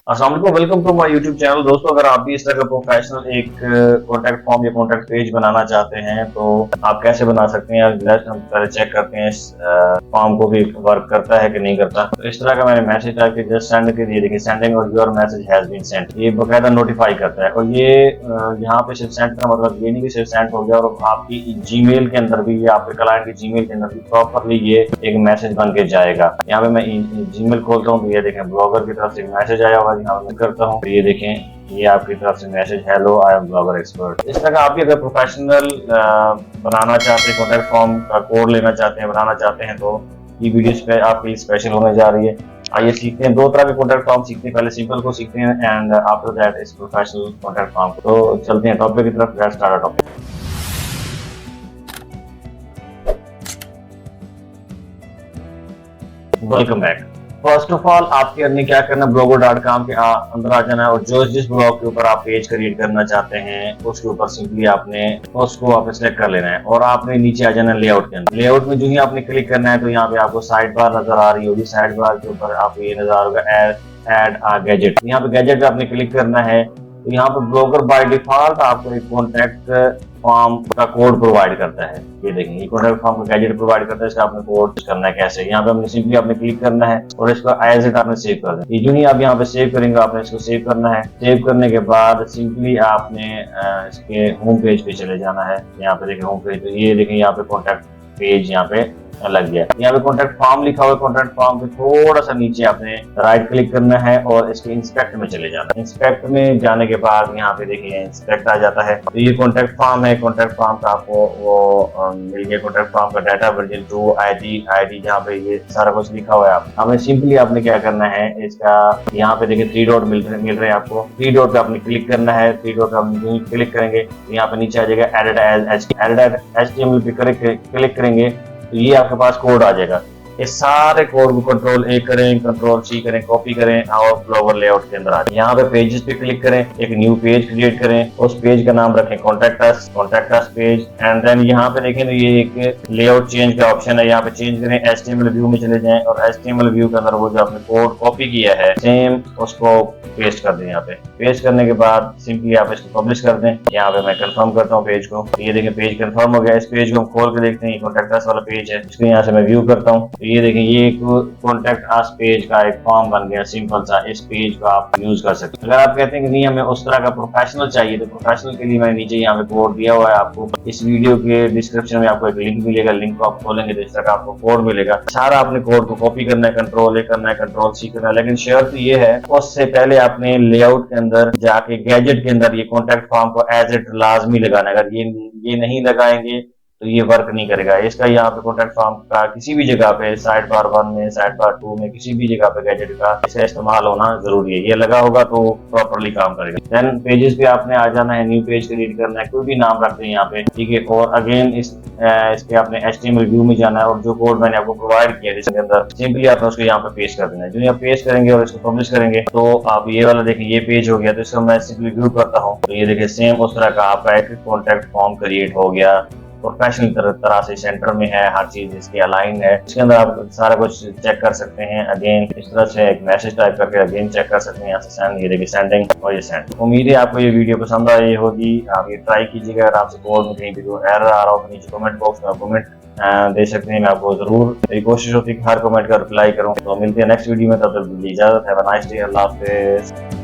अस्सलाम वालेकुम, welcome to my YouTube channel. दोस्तों, अगर आप भी इस तरह का प्रोफेशनल एक कॉन्टैक्ट फॉर्म या कॉन्टैक्ट पेज बनाना चाहते हैं तो आप कैसे बना सकते हैं। जस्ट हम पहले चेक करते हैं इस फॉर्म को भी वर्क करता है कि नहीं करता। तो इस तरह का मैंने मैसेज टाइप के जस्ट सेंड के दिए, देखिए सेंडिंग और your message has been sent, ये बकायदा नोटिफाई करता है। और ये यहाँ पे सिर्फ सेंड का मतलब ये नहीं कि सिर्फ सेंड हो गया, और आपकी जीमेल के अंदर भी, या आपके क्लाइंट की जीमेल के अंदर भी प्रॉपरली ये एक मैसेज बन के जाएगा। यहाँ पे मैं जीमेल खोलता हूँ तो ये देखें ब्लॉगर की तरफ से मैसेज आया हुआ, यहाँ पे करता हूँ तो ये देखें ये आपकी तरफ से message, hello I am blogger expert. इस तरह का आप भी अगर प्रोफेशनल बनाना चाहते हैं, कॉन्टैक्ट फॉर्म का कोड लेना चाहते हैं, बनाना चाहते हैं, तो ये वीडियो पे आपके लिए स्पेशल होने जा रही है। आइए सीखते हैं, दो तरह के कॉन्टैक्ट फॉर्म सीखते हैं। पहले सिंपल को सीखते हैं एंड आफ्टर दैट इस प्रोफेशनल कॉन्टैक्ट फॉर्म को। तो चलते हैं टॉपिक की तरफ। Let's start topic. Welcome back. First of all आपके अंदर क्या करना, blogger.com के अंदर आ जाना है, और जो जिस ब्लॉग के ऊपर आप पेज क्रिएट करना चाहते हैं उसके ऊपर सिंपली आपने उसको आपने सेलेक्ट कर लेना है, और आपने नीचे आ जाना है लेआउट के अंदर। लेआउट में जो ही आपने क्लिक करना है तो यहाँ पे आपको साइड बार नजर आ रही होगी। साइड बार के ऊपर आपको ये नजर होगा ऐड आ गैजेट। यहाँ पे गैजेट पे आपने क्लिक करना है। तो यहाँ पे ब्लॉगर बाय डिफॉल्ट आपको एक कॉन्टैक्ट फॉर्म का कोड प्रोवाइड करता है। ये देखें, ये कॉन्टैक्ट फॉर्म का गैजेट प्रोवाइड करता है। इसका आपने कोड करना है कैसे, यहाँ पे हमने सिंपली आपने क्लिक करना है और इसको एज इट आपने सेव कर देना। ये जो ही आप यहाँ पे सेव करेंगे आपने इसको सेव करना है। सेव करने के बाद सिंपली आपने इसके होम पेज पे चले जाना है। यहाँ पे देखें होम पेज, तो ये देखें यहाँ पे कॉन्टैक्ट पेज यहाँ पे लग गया। यहाँ पे कॉन्टैक्ट फॉर्म लिखा हुआ है। कॉन्टैक्ट फॉर्म पे थोड़ा सा नीचे आपने राइट क्लिक करना है और इसके इंस्पेक्ट में चले जाना है। इंस्पेक्ट में जाने के बाद यहाँ पे देखिए इंस्पेक्ट आ जाता है। तो ये कॉन्टैक्ट फॉर्म है। कॉन्टैक्ट फॉर्म का आपको वो मिल गया। कॉन्टैक्ट फॉर्म का डाटा वर्जन 2 आईडी जहाँ पे ये सारा कुछ लिखा हुआ है। हमें सिंपली आपने क्या करना है, इसका यहाँ पे देखिए 3 डॉट मिल रहे हैं आपको। 3 डॉट पे आपने क्लिक करना है। 3 डॉट पे आप क्लिक करेंगे तो यहाँ पे नीचे आ जाएगा एडिट HTML पे क्लिक करेंगे तो ये आपके पास कोड आ जाएगा। ये सारे कोड को कंट्रोल A करें, कंट्रोल C करें, कॉपी करें और ब्लॉगर लेआउट के अंदर आ जाए। यहाँ पे पेजेस पे क्लिक करें, एक न्यू पेज क्रिएट करें, उस पेज का नाम रखें contact us page. And then यहाँ पे देखें तो ये एक लेआउट चेंज का ऑप्शन है, यहाँ पे चेंज करें। HTML व्यू में चले जाएं और HTML व्यू के अंदर वो जो आपने कोड कॉपी किया है सेम उसको पेस्ट कर दें। यहाँ पे पेस्ट करने के बाद सिंपली आप इसको पब्लिश कर दें। यहाँ पे मैं कंफर्म करता हूँ पेज को। ये देखें पेज कंफर्म हो गया। इस पेज को हम खोल के देखते हैं, कॉन्टैक्ट अस वाला पेज है। इसको यहाँ से मैं व्यू करता हूँ। ये देखें ये एक कॉन्टैक्ट अस पेज का एक फॉर्म बन गया सिंपल सा। इस पेज को आप यूज कर सकते हैं। अगर आप कहते हैं कि नहीं हमें उस तरह का प्रोफेशनल चाहिए, तो प्रोफेशनल के लिए मैंने नीचे यहाँ पे कोड दिया हुआ है। आपको इस वीडियो के डिस्क्रिप्शन में आपको एक लिंक मिलेगा। लिंक को आप खोलेंगे तो इस तरह का आपको कोड मिलेगा। सारा आपने कोड को कॉपी करना है, कंट्रोल A करना है, कंट्रोल C करना है। लेकिन शर्त ये है उससे पहले आपने लेआउट के अंदर जाके गैजेट के अंदर ये कॉन्टैक्ट फॉर्म को एज इट लाजमी लगाना है। अगर ये नहीं लगाएंगे तो ये वर्क नहीं करेगा। इसका यहाँ पे कॉन्टैक्ट फॉर्म का किसी भी जगह पे साइड बार 1 में, साइड बार 2 में, किसी भी जगह पे गैजेट का इसका इस्तेमाल होना जरूरी है। ये लगा होगा तो प्रॉपरली काम करेगा। देन पेजेस पे आपने आ जाना है, न्यू पेज क्रिएट करना है, कोई भी नाम रखते हैं यहाँ पे, ठीक है। और अगेन इसके आपने HTML व्यू में जाना है और जो कोड मैंने आपको प्रोवाइड किया इसके अंदर सिंपली आपने उसको यहाँ पे पेस्ट कर देना है। जो आप पेस्ट करेंगे और इसको पब्लिश करेंगे तो आप ये वाला देखिए ये पेज हो गया। तो इसको मैं सिंपली व्यू करता हूँ तो ये देखिए सेम उस तरह का आपका एक कॉन्टैक्ट फॉर्म क्रिएट हो गया। प्रोफेशनल तरह से सेंटर में है, हर चीज इसकी अलाइन है। इसके अंदर आप सारा कुछ चेक कर सकते हैं। अगेन इस तरह से एक मैसेज टाइप करके अगेन चेक कर सकते हैं। यहाँ से सेंड, ये देखिए सेंडिंग और ये सेंड। उम्मीद है आपको ये वीडियो पसंद आई होगी। आप ये ट्राई कीजिएगा। अगर आपसे कोड में कहीं भी कोई एरर आ रहा हो तो नीचे कमेंट बॉक्स में कमेंट दे सकते हैं। मैं आपको जरूर, मेरी कोशिश होती है कि हर कमेंट का रिप्लाई करूँ। तो मिलते हैं नेक्स्ट वीडियो में, तब तक इजाजत है। नाइस डे, अल्लाह हाफिज़।